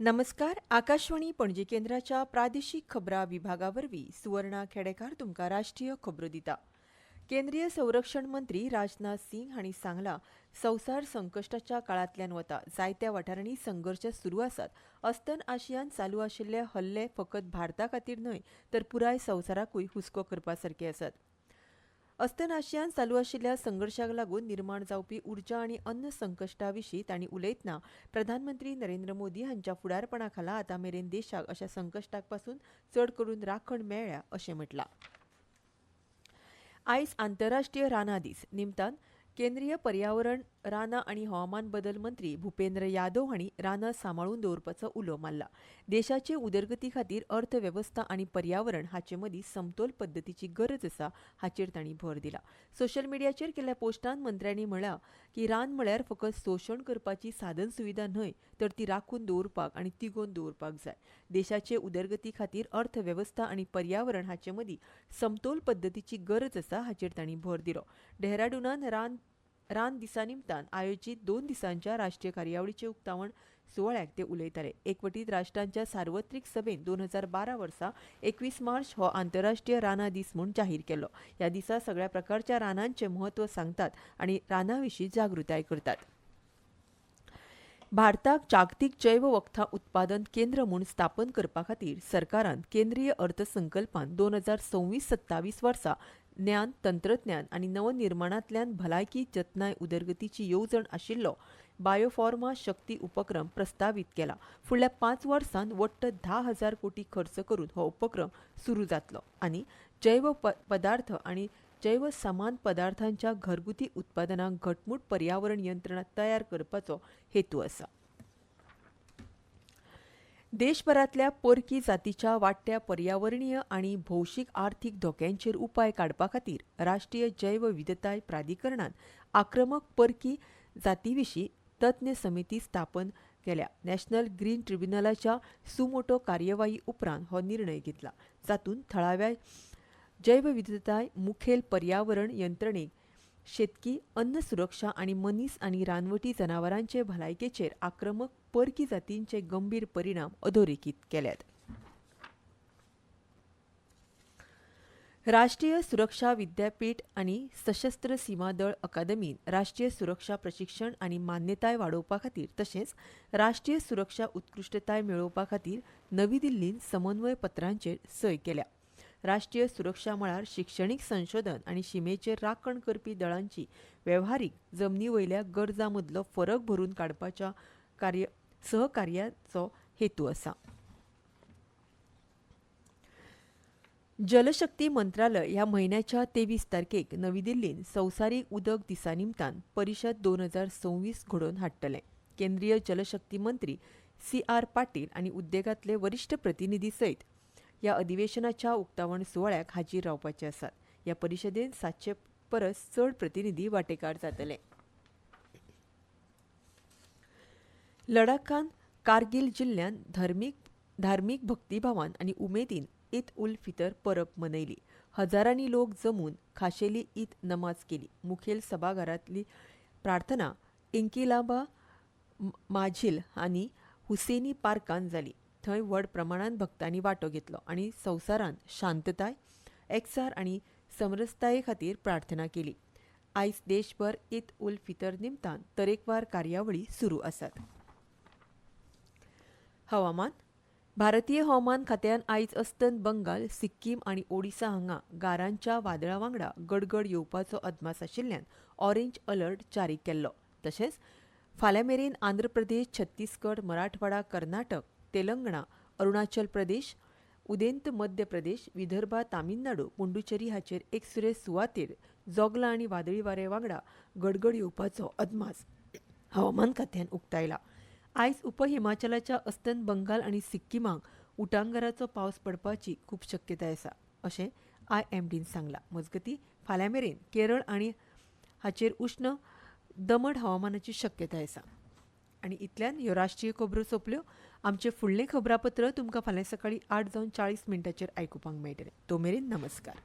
नमस्कार. आकाशवाणी पणजी केंद्राच्या प्रादेशीक खबरां विभागावरवीं सुवर्णा खेडेकार तुमकां राष्ट्रीय खबरो दिता. केंद्रीय संरक्षण मंत्री राजनाथ सिंग हांणी सांगलां, संवसार संकश्टाच्या काळांतल्यान वता. जायत्या वाठारांनी संघर्श सुरू आसात. अस्तन आशियान चालू आशिल्ले हल्ले फकत भारता खातीर न्हय तर पुराय संवसाराकूय हुस्को करपासारके आसात. अस्तन आशियान चालू आशिल्ल्या संघर्शाक लागून निर्माण जावपी उर्जा आनी अन्न संकश्टा विशीं तांणी उलयतना प्रधानमंत्री नरेंद्र मोदी हांच्या फुडारपणा खाला आतां मेरेन देशाक अशा संकश्टाक पासून चड करून राखण मेळ्ळ्या अशें म्हटलां. आयज आंतरराष्ट्रीय रानां दीस निमतान केंद्रीय पर्यावरण, रानां आनी हवामान बदल मंत्री भुपेंद्र यादव हांणी रानां सांबाळून दवरपाचो उलो मारला. देशाचे उदरगती खातीर अर्थवेवस्था आनी पर्यावरण हाचे मदीं समतोल पद्दतीची गरज आसा हाचेर तांणी भर दिला. सोशल मिडियाचेर केल्ल्या पोस्टांत मंत्र्यांनी म्हळां की रान म्हळ्यार फकत शोशण करपाची साधन सुविधा न्हय तर ती राखून दवरपाक आनी तिगोवन दवरपाक जाय. देशाचे उदरगती खातीर अर्थवेवस्था आनी पर्यावरण हाचे मदीं समतोल पद्दतीची गरज आसा हाचेर तांणी भर दिलो. डेहराडूनान रान दिसा निमतान आयोजीत 2 दिसांच्या राष्ट्रीय कार्यावळीचे उक्तावण सुवाळ्याक ते उलयताले. एकवटीत राष्ट्रांच्या सार्वत्रिक सभेन 2012 वर्सा 21 मार्च हो आंतरराष्ट्रीय रानां दीस म्हूण जाहीर केलो. ह्या दिसा सगळ्या प्रकारच्या रानांचे म्हत्व सांगतात आनी रानां विशीं जागृताय करतात. भारताक जागतीक जैव वखदां उत्पादन केंद्र म्हूण स्थापन करपा खातीर सरकारान केंद्रीय अर्थसंकल्पांत 2026-27 वर्सा ज्ञान, तंत्रज्ञान आनी नवनिर्माणांतल्यान भलायकी जतनाय उदरगतीची येवजण आशिल्लो बायोफार्मा शक्ती उपक्रम प्रस्तावित केला. फुडल्या 5 वर्सांत वट्ट 10,000 कोटी खर्च करून हो उपक्रम सुरू जातलो आनी जैव पदार्थ आनी जैव समान पदार्थांच्या घरगुती उत्पादनांक घटमूट पर्यावरण यंत्रणा तयार करपाचो हेतू आसा. देशभरांतल्या परकी जातीच्या वाडट्या पर्यावरणीय आनी भौशीक आर्थीक धोक्यांचेर उपाय काडपा खातीर राष्ट्रीय जैव विविधताय प्राधिकरणान आक्रमक परकी जाती विशीं तज्ञ समिती स्थापन केल्या. नॅशनल ग्रीन ट्रिब्युनलाच्या सुमोटो कार्यवाही उपरांत हो निर्णय घेतला. जातूंत थळाव्या जैव विविधताय मुखेल पर्यावरण यंत्रणेक शेतकी, अन्न सुरक्षा आनी मनीस आनी रानवटी जनावरांचे भलायकेचेर आक्रमक परकी जातींचे गंभीर परिणाम अधोरेखीत केल्यात. राष्ट्रीय सुरक्षा विद्यापीठ आनी सशस्त्र सीमा दळ अकादमीन राष्ट्रीय सुरक्षा प्रशिक्षण आनी मान्यताय वाडोवपा खातीर तशेंच राष्ट्रीय सुरक्षा उत्कृश्टताय मेळोवपा खातीर नवी दिल्लींत समन्वय पत्रांचेर सय केल्या. राष्ट्रीय सुरक्षा मळार शिक्षणीक संशोधन आनी शिमेचेर राखण करपी दळांची वेव्हारीक जमनी वयल्या गरजां मदलो फरक भरून काडपाच्या सहकार्याचो हेतू आसा. जलशक्ती मंत्रालय ह्या म्हयन्याच्या 23 तारखेक नवी दिल्लींत संवसारीक उदक दिसा निमतान परिशद 2026 घडोवन हाडटले. केंद्रीय जलशक्ती मंत्री CR पाटील आनी उद्देगांतले वरिश्ठ प्रतिनिधी सयत ह्या अधिवेशनाच्या उक्तावण सुवाळ्याक हाजीर रावपाचे आसात. ह्या परिशदेंत 700 परस चड प्रतिनिधी वांटेकार जातले. लडाखांत कारगिल जिल्ल्यांत धार्मीक भक्तिभावान आनी उमेदीन ईद उल फितर परब मनयली. हजारांनी लोक जमून खाशेली ईद नमाज केली. मुखेल सभाघरांतली प्रार्थना इंकिलाबा माझील आनी हुसेनी पार्कांत जाली. थंय व्हड प्रमाणांत भक्तांनी वांटो घेतलो आनी संवसारांत शांतताय, एकचार आनी समरसताये खातीर प्रार्थना केली. आयज देशभर ईद उल फितर निमतान तरेकवार कार्यावळी सुरू आसात. हवामान. भारतीय हवामान खात्यान आयज अस्तंत बंगाल, सिक्कीम आनी ओडिशा हांगा गारांच्या वादळां वांगडा गडगड येवपाचो अदमास आशिल्ल्यान ऑरेंज अलर्ट जारी केल्लो. तशेंच फाल्यां मेरेन आंध्र प्रदेश, छत्तीसगड, मराठवाडा, कर्नाटक, तेलंगणा, अरुणाचल प्रदेश, उदेंत मध्य प्रदेश, विदर्भ, तामिळनाडू, पुंडुचेरी हाचेर एकसुरे सुवातेर जोगला आनी वादळी वारे वांगडा गडगड येवपाचो अदमास हवामान खात्यान उक्तायला. आयज उपहिमाचलाच्या अस्तंत बंगाल आनी सिक्कीमाक उटंगाराचो पावस पडपाची खूब शक्यताय आसा अशें IMDन सांगलां. मजगतीं फाल्यां मेरेन केरळ आनी हाचेर उश्ण दमट हवामानाची शक्यताय आसा. आनी इतल्यान ह्यो राष्ट्रीय खबरो सोंपल्यो. आमचें फुडलें खबरापत्र तुमकां फाल्यां सकाळीं 8:40 आयकुपाक मेळटलें. तो मेरेन नमस्कार.